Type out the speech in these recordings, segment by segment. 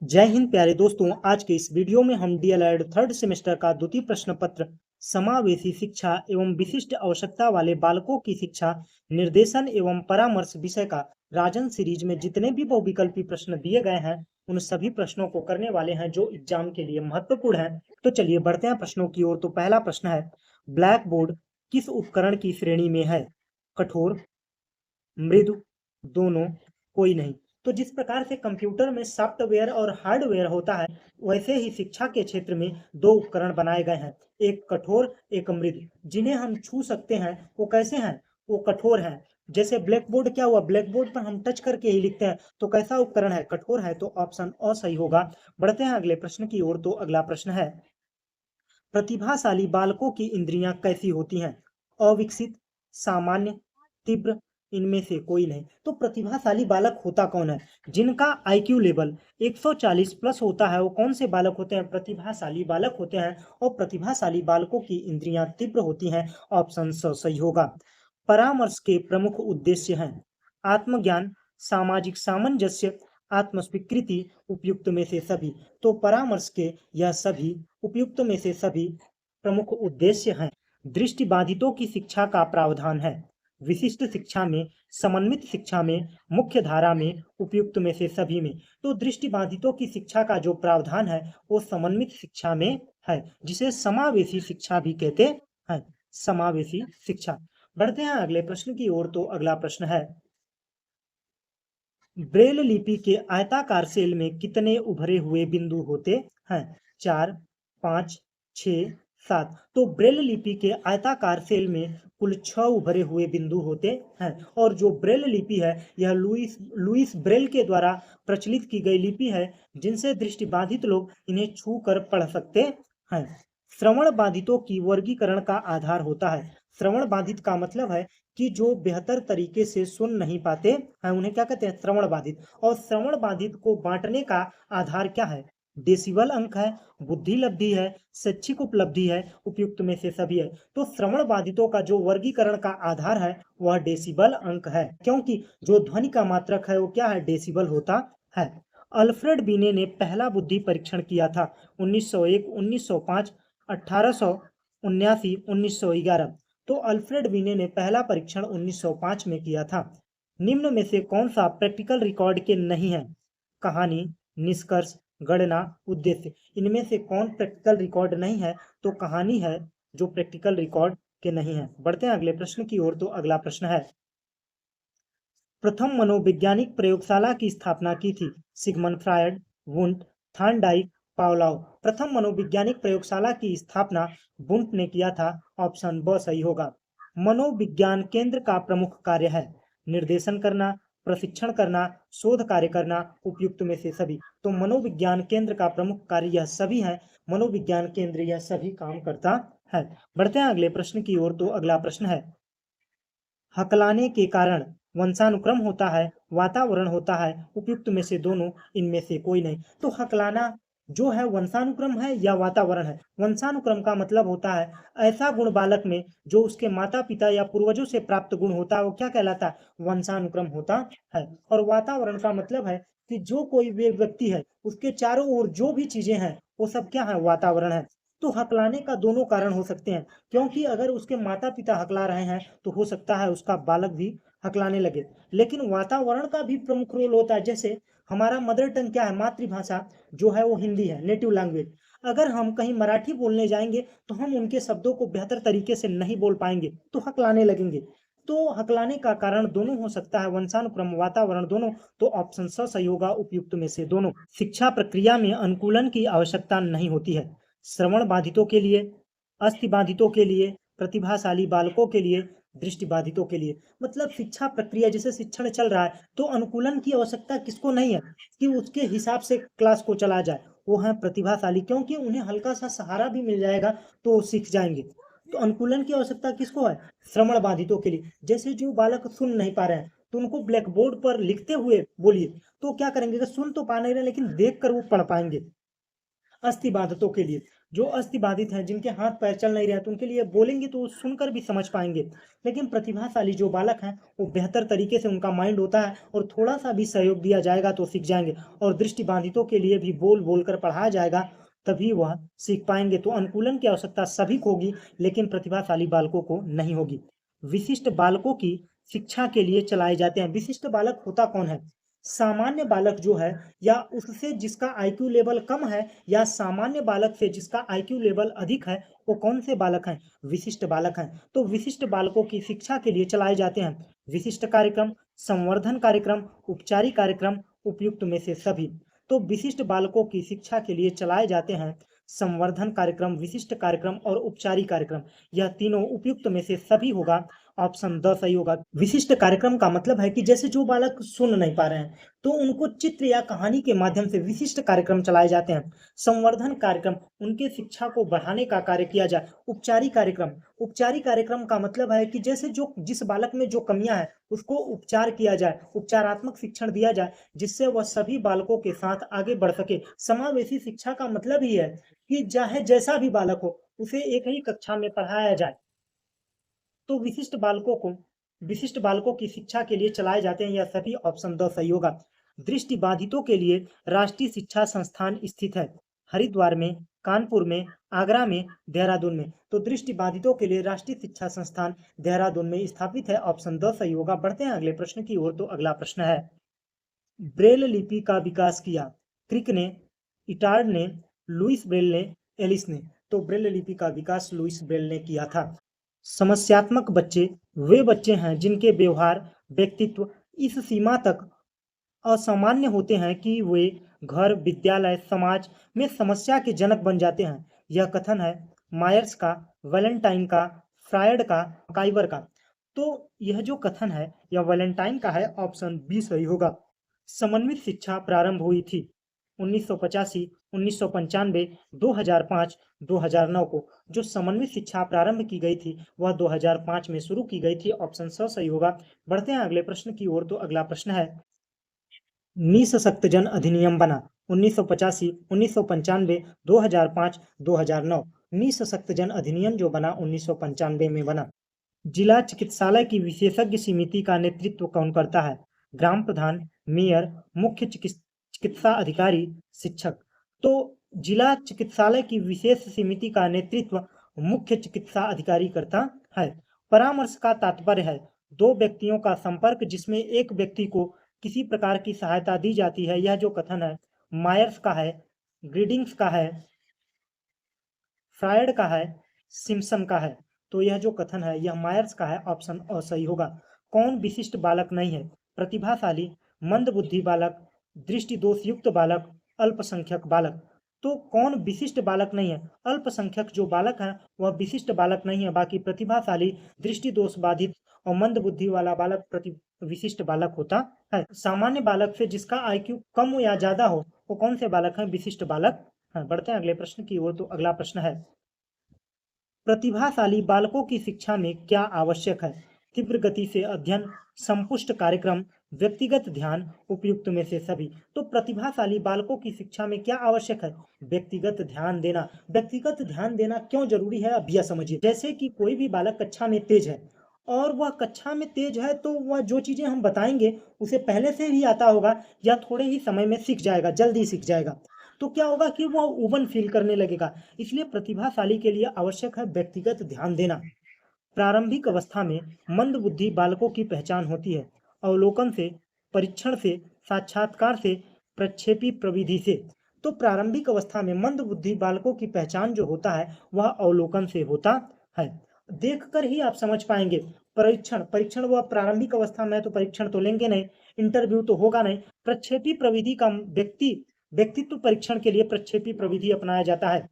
जय हिंद प्यारे दोस्तों। आज के इस वीडियो में हम डीएलएड थर्ड सेमेस्टर का द्वितीय प्रश्न पत्र समावेशी शिक्षा एवं विशिष्ट आवश्यकता वाले बालकों की शिक्षा निर्देशन एवं परामर्श विषय का राजन सीरीज में जितने भी बहुविकल्पी प्रश्न दिए गए हैं उन सभी प्रश्नों को करने वाले हैं जो एग्जाम के लिए महत्वपूर्ण है। तो चलिए बढ़ते हैं प्रश्नों की ओर। तो पहला प्रश्न है, ब्लैक बोर्ड किस उपकरण की श्रेणी में है? कठोर, मृदु, दोनों, कोई नहीं। तो जिस प्रकार से कंप्यूटर में सॉफ्टवेयर और हार्डवेयर होता है, वैसे ही शिक्षा के क्षेत्र में दो उपकरण बनाए गए हैं, एक कठोर एक मृदु। जिन्हें हम छू सकते हैं वो कैसे हैं? वो कठोर हैं। जैसे ब्लैक बोर्ड क्या हुआ, ब्लैक बोर्ड पर हम टच करके ही लिखते हैं, तो कैसा उपकरण है? कठोर है। तो ऑप्शन अ सही होगा। बढ़ते हैं अगले प्रश्न की ओर। तो अगला प्रश्न है, प्रतिभाशाली बालकों की इंद्रियां कैसी होती हैं? अविकसित, सामान्य, तीव्र, इनमें से कोई नहीं। तो प्रतिभाशाली बालक होता कौन है? जिनका आईक्यू लेवल 140 प्लस होता है वो कौन से बालक होते हैं? प्रतिभाशाली बालक होते हैं। और प्रतिभाशाली बालकों की इंद्रियां तीव्र होती हैं। ऑप्शन स सही होगा। परामर्श के प्रमुख उद्देश्य हैं आत्मज्ञान, सामाजिक सामंजस्य, आत्मस्वीकृति, उपयुक्त में से सभी। तो परामर्श के यह सभी उपयुक्त में से सभी प्रमुख उद्देश्य हैं। दृष्टिबाधितों की शिक्षा का प्रावधान है विशिष्ट शिक्षा में, समन्वित शिक्षा में, मुख्य धारा में, उपयुक्त में से सभी में। तो दृष्टिबाधितों की शिक्षा का जो प्रावधान है वो समन्वित शिक्षा में है, जिसे समावेशी शिक्षा भी कहते हैं। समावेशी शिक्षा। बढ़ते हैं अगले प्रश्न की ओर। तो अगला प्रश्न है, ब्रेल लिपि के आयताकार सेल में कितने उभरे हुए बिंदु होते हैं? 4, 5, 6, 7। तो ब्रेल लिपि के आयताकार सेल में कुल 6 उभरे हुए बिंदु होते हैं। और जो ब्रेल लिपि है यह लुईस ब्रेल के द्वारा प्रचलित की गई लिपि है, जिनसे दृष्टिबाधित लोग इन्हें छू कर पढ़ सकते हैं। श्रवण बाधितों की वर्गीकरण का आधार होता है। श्रवण बाधित का मतलब है कि जो बेहतर तरीके से सुन नहीं पाते हैं उन्हें क्या कहते हैं? श्रवण बाधित। और श्रवण बाधित को बांटने का आधार क्या है? डेसिबल अंक है, बुद्धि लब्धि है, शैक्षिक उपलब्धि है, उपयुक्त में से सभी है। तो श्रवण बाधितों का जो वर्गीकरण का आधार है वह डेसिबल अंक है, क्योंकि जो ध्वनि का मात्रक है वो क्या है? डेसिबल होता है। अल्फ्रेड बीने ने पहला बुद्धि परीक्षण किया था 1901, 1905, 1879, 1911। तो अल्फ्रेड बीने ने पहला परीक्षण 1905 में किया था। निम्न में से कौन सा प्रैक्टिकल रिकॉर्ड के नहीं है? कहानी, निष्कर्ष, गणना, उद्देश्य। इनमें से कौन प्रैक्टिकल रिकॉर्ड नहीं है? तो कहानी है जो प्रैक्टिकल रिकॉर्ड के नहीं है। बढ़ते हैं अगले प्रश्न की ओर। तो अगला प्रश्न है, प्रथम मनोवैज्ञानिक प्रयोगशाला की स्थापना की थी? Sigmund Freud, Wundt, Thorndike, Pavlov. प्रथम मनोवैज्ञानिक प्रयोगशाला की स्थापना वुंट ने किया था। ऑप्शन ब सही होगा। मनोविज्ञान केंद्र का प्रमुख कार्य है निर्देशन करना, प्रशिक्षण करना, शोध कार्य करना, उपयुक्त में से सभी। तो मनोविज्ञान केंद्र का प्रमुख कार्य यह सभी है। मनोविज्ञान केंद्र यह सभी काम करता है। बढ़ते हैं अगले प्रश्न की ओर। तो अगला प्रश्न है, हकलाने के कारण वंशानुक्रम होता है, वातावरण होता है, उपयुक्त में से दोनों, इनमें से कोई नहीं। तो हकलाना जो है वंशानुक्रम है या वातावरण है? वंशानुक्रम का मतलब होता है ऐसा गुण बालक में जो उसके माता पिता या पूर्वजों से प्राप्त गुण होता है वो क्या कहलाता है? वंशानुक्रम होता है। और वातावरण का मतलब है कि जो कोई व्यक्ति है उसके चारों ओर जो भी चीजें हैं वो सब क्या है? वातावरण है। तो हकलाने का दोनों कारण हो सकते हैं, क्योंकि अगर उसके माता पिता हकला रहे हैं तो हो सकता है उसका बालक भी हकलाने लगे। लेकिन वातावरण का भी प्रमुख रोल होता है। जैसे हमारा मदर टंग क्या है? मातृभाषा जो है वो हिंदी है, नेटिव लैंग्वेज। अगर हम कहीं मराठी बोलने जाएंगे तो हम उनके शब्दों को बेहतर तरीके से नहीं बोल पाएंगे तो हकलाने लगेंगे। तो हकलाने का कारण दोनों हो सकता है, वंशानुक्रम, वातावरण, दोनों। तो ऑप्शन स सही होगा, उपयुक्त में से दोनों। शिक्षा प्रक्रिया में अनुकूलन की आवश्यकता नहीं होती है। श्रवण बाधितों के लिए, अस्थि बाधितों के लिए, प्रतिभाशाली बालकों के लिए, दृष्टि बाधितों के लिए। मतलब शिक्षा प्रक्रिया जैसे शिक्षण चल रहा है तो अनुकूलन की आवश्यकता किसको नहीं है कि उसके हिसाब से क्लास को चला जाए? वो है प्रतिभाशाली, क्योंकि उन्हें हल्का सा सहारा भी मिल जाएगा तो वो सीख जाएंगे। तो अनुकूलन की आवश्यकता किसको है? श्रवण बाधितों के लिए। जैसे जो बालक सुन नहीं पा रहे हैं तो उनको ब्लैक बोर्ड पर लिखते हुए बोलिए तो क्या करेंगे? सुन तो पा नहीं रहे लेकिन देख कर वो पढ़ पाएंगे। अस्थिबाधितों के लिए, जो अस्थिबाधित हैं, जिनके हाथ पैर चल नहीं रहे हैं, तो उनके लिए बोलेंगे तो सुनकर भी समझ पाएँगे। लेकिन प्रतिभाशाली जो बालक हैं, वो बेहतर तरीके से उनका माइंड होता है और थोड़ा-सा भी सहयोग दिया जाएगा तो सीख जाएँगे और दृष्टिबाधितों के लिए भी बोल-बोल कर पढ़ाया जाएगा, तभी वह सीख पाएँगे। तो अनुकूलन की आवश्यकता सभी को होगी, लेकिन प्रतिभाशाली बालकों को नहीं होगी। विशिष्ट बालकों की शिक्षा के लिए चलाए जाते हैं। विशिष्ट बालक होता कौन है? सामान्य बालक जो है या उससे जिसका आईक्यू लेवल कम है या सामान्य बालक से जिसका आईक्यू लेवल अधिक है, वो कौन से बालक हैं? विशिष्ट बालक हैं। तो विशिष्ट बालकों की शिक्षा के लिए चलाए जाते हैं विशिष्ट कार्यक्रम, संवर्धन कार्यक्रम, उपचारी कार्यक्रम, उपयुक्त में से सभी। तो विशिष्ट बालकों की शिक्षा के लिए चलाए जाते हैं संवर्धन कार्यक्रम, विशिष्ट कार्यक्रम और उपचारी कार्यक्रम। यह तीनों उपयुक्त में से सभी होगा, ऑप्शन द सही होगा। विशिष्ट कार्यक्रम का मतलब है कि जैसे जो बालक सुन नहीं पा रहे हैं, तो उनको चित्र या कहानी के माध्यम से विशिष्ट कार्यक्रम चलाए जाते हैं। संवर्धन कार्यक्रम, उनके शिक्षा को बढ़ाने का कार्य किया जाए। उपचारी कार्यक्रम का मतलब है कि जैसे जो जिस बालक में जो कमियाँ हैं, उसको उपचार किया जाए, उपचारात्मक शिक्षण दिया जाए, जिससे वह सभी बालकों के साथ आगे बढ़ सके। समावेशी शिक्षा का मतलब ही है कि चाहे जैसा भी बालक हो, उसे एक ही कक्षा में पढ़ाया जाए। तो विशिष्ट बालकों की शिक्षा के लिए चलाए जाते हैं यह सभी, ऑप्शन द सही होगा। दृष्टिबाधितों के लिए राष्ट्रीय शिक्षा संस्थान स्थित है हरिद्वार में, कानपुर में, आगरा में, देहरादून में। तो दृष्टिबाधितों के लिए राष्ट्रीय शिक्षा संस्थान देहरादून में स्थापित है, ऑप्शन द सही होगा। बढ़ते हैं अगले प्रश्न की ओर। तो अगला प्रश्न है, ब्रेल लिपि का विकास किया? क्रिक ने, इटार्ड ने, लुईस ब्रेल ने, एलिस ने। तो ब्रेल लिपि का विकास लुईस ब्रेल ने किया था। समस्यात्मक बच्चे वे बच्चे हैं जिनके व्यवहार, व्यक्तित्व इस सीमा तक असामान्य होते हैं कि वे घर, विद्यालय, समाज में समस्या के जनक बन जाते हैं। यह कथन है मायर्स का, वैलेंटाइन का, फ्रायड का, काइवर का। तो यह जो कथन है यह वैलेंटाइन का है, ऑप्शन बी सही होगा। समन्वित शिक्षा प्रारंभ हुई थी 1985, 1995, 2005, 2009 को। जो समन्वित शिक्षा प्रारंभ की गई थी वह 2005 में शुरू की गई थी, ऑप्शन स सही होगा। बढ़ते हैं अगले प्रश्न की ओर। तो अगला प्रश्न है, निःशक्तजन अधिनियम बना 1985, 1995, 2005, 2009। निःशक्तजन अधिनियम जो बना 1995 में बना। जिला चिकित्सालय की विशेषज्ञ समिति का नेतृत्व कौन करता है? ग्राम प्रधान, मेयर, मुख्य चिकित्सा अधिकारी, शिक्षक। तो जिला चिकित्सालय की विशेष समिति का नेतृत्व मुख्य चिकित्सा अधिकारी करता है। परामर्श का तात्पर्य है दो व्यक्तियों का संपर्क जिसमें एक व्यक्ति को किसी प्रकार की सहायता दी जाती है। यह जो कथन है मायर्स का है, ग्रीडिंग्स का है, फ्रायड का है, सिम्पसन का है। तो यह जो कथन है यह मायर्स का है, ऑप्शन अ सही होगा। कौन विशिष्ट बालक नहीं है? प्रतिभाशाली, मंदबुद्धि बालक, दृष्टि दोष युक्त बालक, अल्पसंख्यक बालक। तो कौन विशिष्ट बालक नहीं है? अल्पसंख्यक जो बालक है वह विशिष्ट बालक नहीं है, बाकी प्रतिभाशाली, दृष्टि दोष बाधित और मंदबुद्धि वाला बालक विशिष्ट बालक होता है। सामान्य बालक से जिसका आईक्यू कम या ज्यादा हो वो कौन से बालक हैं? विशिष्ट बालक। हाँ, बढ़ते हैं अगले प्रश्न की ओर। तो अगला प्रश्न है, प्रतिभाशाली बालकों की शिक्षा में क्या आवश्यक है? तीव्र गति से अध्ययन, संपुष्ट कार्यक्रम, व्यक्तिगत ध्यान, उपयुक्त में से सभी। तो प्रतिभाशाली बालकों की शिक्षा में क्या आवश्यक है? व्यक्तिगत ध्यान देना। व्यक्तिगत ध्यान देना क्यों जरूरी है अब यह समझिए। जैसे कि कोई भी बालक कक्षा में तेज है और वह कक्षा में तेज है तो वह जो चीजें हम बताएंगे उसे पहले से ही आता होगा या थोड़े ही समय में सीख जाएगा, जल्दी सीख जाएगा। तो क्या होगा कि वह ऊबन फील करने लगेगा। इसलिए प्रतिभाशाली के लिए आवश्यक है व्यक्तिगत ध्यान देना। प्रारंभिक अवस्था में मंदबुद्धि बालकों की पहचान होती है अवलोकन से, परीक्षण से, साक्षात्कार से, प्रक्षेपी प्रविधि से। तो प्रारंभिक अवस्था में मंदबुद्धि बालकों की पहचान जो होता है वह अवलोकन से होता है। देखकर ही आप समझ पाएंगे। परीक्षण वह प्रारंभिक अवस्था में है तो परीक्षण तो लेंगे नहीं, इंटरव्यू तो होगा नहीं। प्रक्षेपी प्रविधि का व्यक्तित्व परीक्षण के लिए प्रक्षेपी प्रविधि अपनाया जाता है।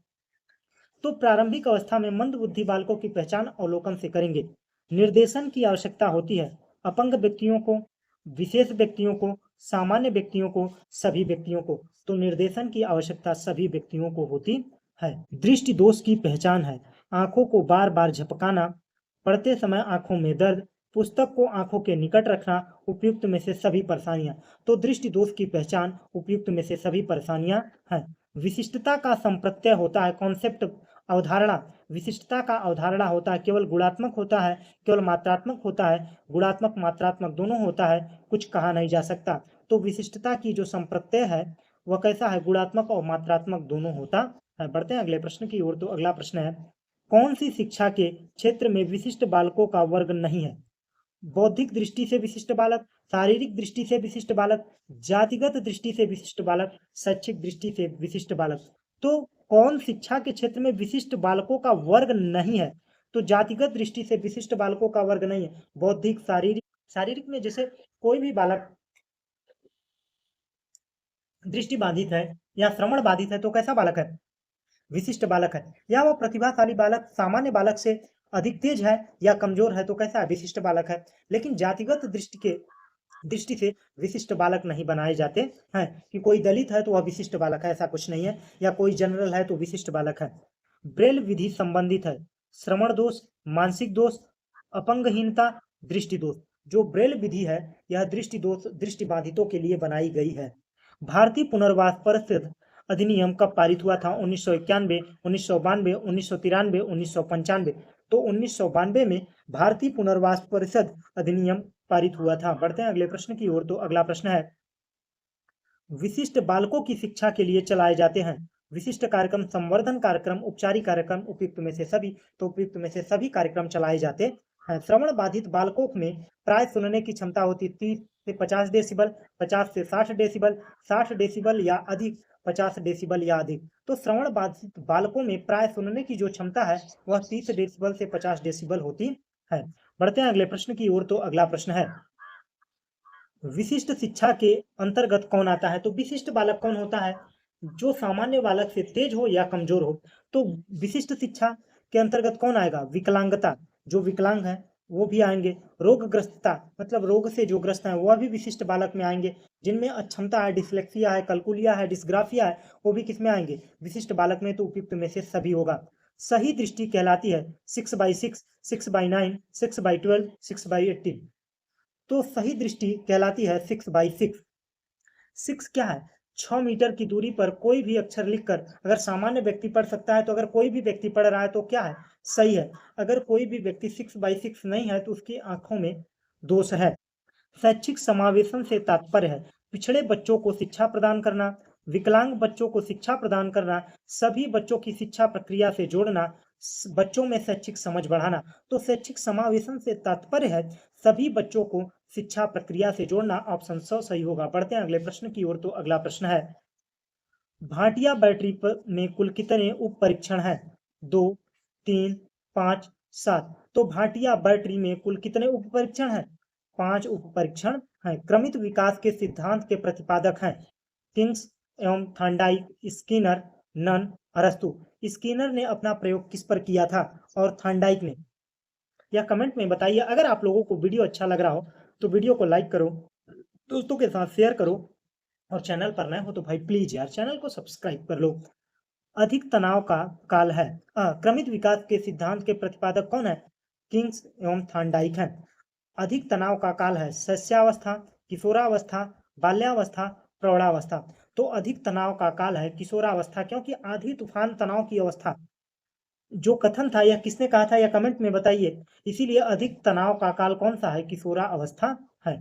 तो प्रारंभिक अवस्था में मंदबुद्धि बालकों की पहचान अवलोकन से करेंगे। निर्देशन की आवश्यकता होती है अपंग व्यक्तियों को, विशेष व्यक्तियों को, सामान्य व्यक्तियों को, सभी व्यक्तियों को। तो निर्देशन की आवश्यकता सभी व्यक्तियों को होती है। दृष्टि दोष की पहचान है आंखों को बार बार झपकाना, पढ़ते समय आंखों में दर्द, पुस्तक को आंखों के निकट रखना, उपयुक्त में से सभी परेशानियां। तो दृष्टि दोष की पहचान उपयुक्त में से सभी परेशानियां हैं। विशिष्टता का संप्रत्यय होता है कॉन्सेप्ट, अवधारणा। विशिष्टता का अवधारणा होता है केवल गुणात्मक होता है, केवल मात्रात्मक होता है, गुणात्मक मात्रात्मक दोनों होता है, कुछ कहा नहीं जा सकता। तो विशिष्टता की जो संप्रत्यय है वह कैसा है, गुणात्मक और मात्रात्मक दोनों होता है। बढ़ते हैं अगले प्रश्न की ओर। तो अगला प्रश्न है, कौन सी शिक्षा के क्षेत्र में विशिष्ट बालकों का वर्ग नहीं है? बौद्धिक दृष्टि से विशिष्ट बालक, शारीरिक दृष्टि से विशिष्ट बालक, जातिगत दृष्टि से विशिष्ट बालक, शैक्षिक दृष्टि से विशिष्ट बालक। तो कौन शिक्षा के क्षेत्र में विशिष्ट बालकों का वर्ग नहीं है? तो जातिगत दृष्टि से विशिष्ट बालकों का वर्ग नहीं है। बौद्धिक, शारीरिक, शारीरिक में जैसे कोई भी बालक दृष्टि बाधित है या श्रवण बाधित है तो कैसा बालक है? विशिष्ट बालक है। या वो प्रतिभाशाली बालक सामान्य बालक से अधिक तेज है या कमजोर है तो कैसा है? विशिष्ट बालक है। लेकिन जातिगत दृष्टि से विशिष्ट बालक नहीं बनाए जाते हैं कि कोई दलित है तो वह विशिष्ट बालक है, ऐसा कुछ नहीं है, या कोई जनरल है तो विशिष्ट बालक है। ब्रेल विधि संबंधित है श्रवण दोष, मानसिक दोष, अपंगहीनता, दृष्टि दोष। जो ब्रेल विधि है यह दृष्टि दोष, दृष्टि बाधितों के लिए बनाई गई है। भारतीय पुनर्वास परिषद अधिनियम कब पारित हुआ था? 1991, 1992, 1993, 1995। तो 1992 में भारतीय पुनर्वास परिषद अधिनियम पारित हुआ था। बढ़ते हैं अगले प्रश्न की ओर। तो अगला प्रश्न है, विशिष्ट बालकों की शिक्षा के लिए चलाए जाते हैं विशिष्ट कार्यक्रम, संवर्धन कार्यक्रम, उपचारिक कार्यक्रम, उपयुक्त में से सभी। तो उपयुक्त में से सभी कार्यक्रम चलाए जाते हैं। श्रवण बाधित बालकों में प्राय सुनने की क्षमता होती 30 से 50 डेसिबल, 50 से 60 डेसिबल, 60 डेसिबल या अधिक, 50 डेसिबल या अधिक। तो श्रवण बाधित बालकों में प्राय सुनने की जो क्षमता है वह 30 डेसिबल से 50 डेसिबल होती है। बढ़ते हैं अगले प्रश्न की ओर। तो अगला प्रश्न है, विशिष्ट शिक्षा के अंतर्गत कौन आता है? तो विशिष्ट बालक कौन होता है? जो सामान्य बालक से तेज हो या कमजोर हो। तो विशिष्ट शिक्षा के अंतर्गत कौन आएगा? विकलांगता, जो विकलांग है वो भी आएंगे। रोगग्रस्तता मतलब रोग से जो ग्रस्त है वह भी विशिष्ट बालक में आएंगे। जिनमें अक्षमता है, डिसलेक्सिया है, कलकुलिया है, डिस्ग्राफिया है, वो भी किसमें आएंगे? विशिष्ट बालक में। तो उपयुक्त में से सभी होगा। सही दृष्टि कहलाती है 6/6, 6/9, 6/12, 6/18। तो सही दृष्टि कहलाती है 6/6। 6 क्या है? 6 मीटर की दूरी पर कोई भी अक्षर लिखकर अगर सामान्य व्यक्ति पढ़ सकता है तो अगर कोई भी व्यक्ति पढ़ रहा है तो क्या है? सही है। अगर कोई भी व्यक्ति 6/6 नहीं है तो उसकी आंखों में दोष है। शैक्षिक समावेशन से तात्पर्य है पिछड़े बच्चों को शिक्षा प्रदान करना, विकलांग बच्चों को शिक्षा प्रदान करना, सभी बच्चों की शिक्षा प्रक्रिया से जोड़ना, बच्चों में शैक्षिक समझ बढ़ाना। तो शैक्षिक समावेशन से तात्पर्य है सभी बच्चों को शिक्षा प्रक्रिया से जोड़ना। ऑप्शन स सही होगा। बढ़ते हैं अगले प्रश्न की ओर। तो अगला प्रश्न है, भाटिया बैटरी पर में कुल कितने उप परीक्षण हैं? 2, 3, 5, 7। तो भाटिया बैटरी में कुल कितने उप परीक्षण हैं? 5 उप परीक्षण हैं। क्रमित विकास के सिद्धांत के प्रतिपादक हैं किंग्स एवं थॉर्नडाइक, स्किनर, नन, अरस्तु। स्किनर ने अपना प्रयोग किस पर किया था और थॉर्नडाइक ने? या कमेंट में बताइए। अगर आप लोगों को वीडियो अच्छा लग रहा हो तो वीडियो को लाइक करो, दोस्तों के साथ शेयर करो, और चैनल पर नए हो तो भाई प्लीज यार चैनल को सब्सक्राइब कर लो। अधिक तनाव का काल है। क्रमित विकास के सिद्धांत के प्रतिपादक कौन है? किंग्स एवं थॉर्नडाइक हैं। अधिक तनाव का काल है शैशवावस्था, किशोरावस्था, बाल्यावस्था, प्रौढ़ावस्था। तो अधिक तनाव का काल है किशोरावस्था, क्योंकि आंधी तूफान तनाव की अवस्था जो कथन था यह किसने कहा था, या कमेंट में बताइए। इसीलिए अधिक तनाव का काल कौन सा है? किशोरावस्था है।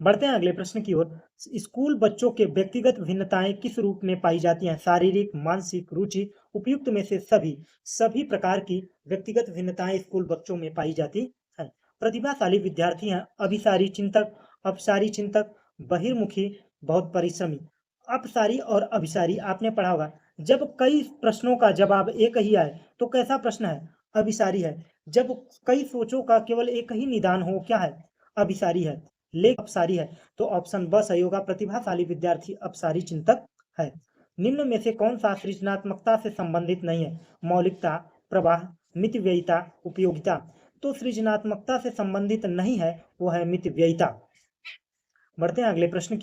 बढ़ते हैं अगले प्रश्न की ओर। स्कूल बच्चों के व्यक्तिगत भिन्नताएं किस रूप में पाई जाती हैं? शारीरिक, मानसिक, रुचि, उपयुक्त में से सभी। सभी प्रकार की व्यक्तिगत भिन्नताएं स्कूल बच्चों में पाई जाती हैं। प्रतिभाशाली विद्यार्थी हैं अभिसारी चिंतक, अपसारी चिंतक, बहिर्मुखी, बहुत परिश्रमी। अपसारी और अभिसारी आपने पढ़ा होगा। जब कई प्रश्नों का जवाब एक ही आए तो कैसा प्रश्न है? अभिसारी है। जब कई सोचों का केवल एक ही निदान हो, क्या है? अभिसारी है। लेख अपसारी है। तो ऑप्शन ब सही होगा। प्रतिभाशाली विद्यार्थी अपसारी चिंतक है। निम्न में से कौन सा सृजनात्मकता से संबंधित नहीं है? मौलिकता, प्रवाह, मितव्ययिता, उपयोगिता। तो सृजनात्मकता से संबंधित नहीं है वो है मितव्ययिता। बढ़ते हैं अगले प्रश्न